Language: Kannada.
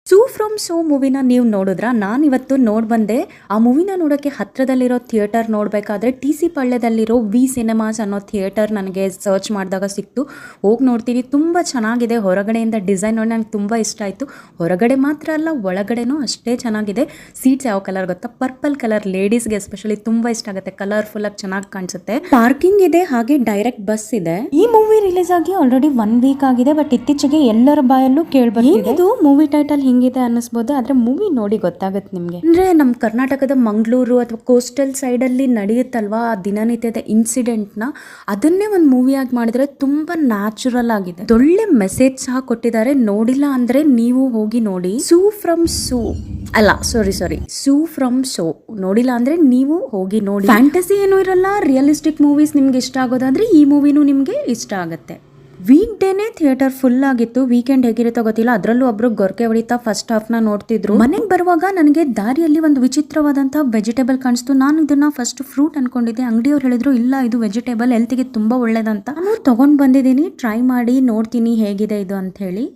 ಸೂ ಫ್ರಮ್ ಸೋ ಮೂವಿನ ನೀವು ನೋಡಿದ್ರ? ನಾನು ಇವತ್ತು ಬಂದೆ. ಆ ಮೂವಿನ ನೋಡೋಕ್ಕೆ ಹತ್ರದಲ್ಲಿರೋ ಥಿಯೇಟರ್ ನೋಡಬೇಕಾದ್ರೆ ಟಿ.ಸಿ. ಪಳ್ಳ್ಯದಲ್ಲಿರೋ ವಿ ಸಿನಿಮಾಸ್ ಅನ್ನೋ ಥಿಯೇಟರ್ ನನಗೆ ಸರ್ಚ್ ಮಾಡಿದಾಗ ಸಿಕ್ತು. ಹೋಗಿ ನೋಡ್ತೀನಿ. ತುಂಬ ಚೆನ್ನಾಗಿದೆ. ಹೊರಗಡೆಯಿಂದ ಡಿಸೈನ್ ನೋಡಿ ನನಗೆ ತುಂಬ ಇಷ್ಟ ಆಯಿತು. ಹೊರಗಡೆ ಮಾತ್ರ ಅಲ್ಲ, ಒಳಗಡೆನೂ ಅಷ್ಟೇ ಚೆನ್ನಾಗಿದೆ. ಸೀಟ್ಸ್ ಯಾವ ಕಲರ್ ಗೊತ್ತಾ? Purple colour. ಲೇಡೀಸ್ಗೆ ಎಸ್ಪೆಷಲಿ ತುಂಬ ಇಷ್ಟ ಆಗುತ್ತೆ. ಕಲರ್ಫುಲ್ಲಾಗಿ ಚೆನ್ನಾಗಿ ಕಾಣಿಸುತ್ತೆ. ಪಾರ್ಕಿಂಗ್ ಇದೆ, ಹಾಗೆ ಡೈರೆಕ್ಟ್ ಬಸ್ ಇದೆ. ಈ ಮೂವಿ ರಿಲೀಸ್ ಆಗಿ ಆಲ್ರೆಡಿ 1 ವೀಕ್ ಆಗಿದೆ. ಬಟ್ ಇತ್ತೀಚೆಗೆ ಎಲ್ಲರ ಬಾಯಲ್ಲೂ ಕೇಳ್ಬರ್ತಿದೆ. ಇದು ಮೂವಿ ಟೈಟಲ್ ಹಿಂಗಿದೆ ಅನ್ನಿಸ್ಬೋದು, ಆದ್ರೆ ಮೂವಿ ನೋಡಿ ಗೊತ್ತಾಗುತ್ತೆ ನಿಮ್ಗೆ. ಅಂದ್ರೆ ನಮ್ಮ ಕರ್ನಾಟಕದ ಮಂಗಳೂರು ಅಥವಾ ಕೋಸ್ಟಲ್ ಸೈಡ್ ಅಲ್ಲಿ ನಡೆಯುತ್ತಲ್ವಾ ಆ ದಿನನಿತ್ಯದ ಇನ್ಸಿಡೆಂಟ್ ನ, ಅದನ್ನೇ ಒಂದು ಮೂವಿ ಆಗಿ ಮಾಡಿದ್ರೆ ತುಂಬಾ ನ್ಯಾಚುರಲ್ ಆಗಿದೆ. ಒಳ್ಳೆ ಮೆಸೇಜ್ ಸಹ ಕೊಟ್ಟಿದ್ದಾರೆ. ನೋಡಿಲ್ಲ ಅಂದ್ರೆ ನೀವು ಹೋಗಿ ನೋಡಿ. ಸೂ ಫ್ರಮ್ ಸೋ ನೋಡಿಲ್ಲ ಅಂದ್ರೆ ನೀವು ಹೋಗಿ ನೋಡಿ. ಫ್ಯಾಂಟಸಿ ಏನೂ ಇರಲ್ಲ, ರಿಯಲಿಸ್ಟಿಕ್ ಮೂವೀಸ್ ನಿಮ್ಗೆ ಇಷ್ಟ ಆಗೋದಾದ್ರೆ ಈ ಮೂವಿನೂ ನಿಮ್ಗೆ ಇಷ್ಟ ಆಗುತ್ತೆ. ವೀಕ್ ಡೇನೆ ಥಿಯೇಟರ್ ಫುಲ್ ಆಗಿತ್ತು. ವೀಕೆಂಡ್ ಹೇಗಿರುತ್ತೋ ಗೊತ್ತಿಲ್ಲ. ಅದರಲ್ಲೂ ಒಬ್ರು ಗೊರಕೆ ಹೊಡಿತಾ ಫಸ್ಟ್ ಹಾಫ್ ನ ನೋಡ್ತಿದ್ರು. ಮನೆಗೆ ಬರುವಾಗ ನನಗೆ ದಾರಿಯಲ್ಲಿ ಒಂದು ವಿಚಿತ್ರವಾದಂತಹ ವೆಜಿಟೇಬಲ್ ಕಾಣಿಸ್ತು. ನಾನು ಇದನ್ನ ಫಸ್ಟ್ ಫ್ರೂಟ್ ಅನ್ಕೊಂಡಿದ್ದೆ. ಅಂಗಡಿಯವ್ರು ಹೇಳಿದ್ರು ಇಲ್ಲ, ಇದು ವೆಜಿಟೇಬಲ್, ಹೆಲ್ತ್ಗೆ ತುಂಬಾ ಒಳ್ಳೇದಂತ. ನಾನು ತಗೊಂಡ್ ಬಂದಿದ್ದೀನಿ. ಟ್ರೈ ಮಾಡಿ ನೋಡ್ತೀನಿ ಹೇಗಿದೆ ಇದು ಅಂತ ಹೇಳಿ.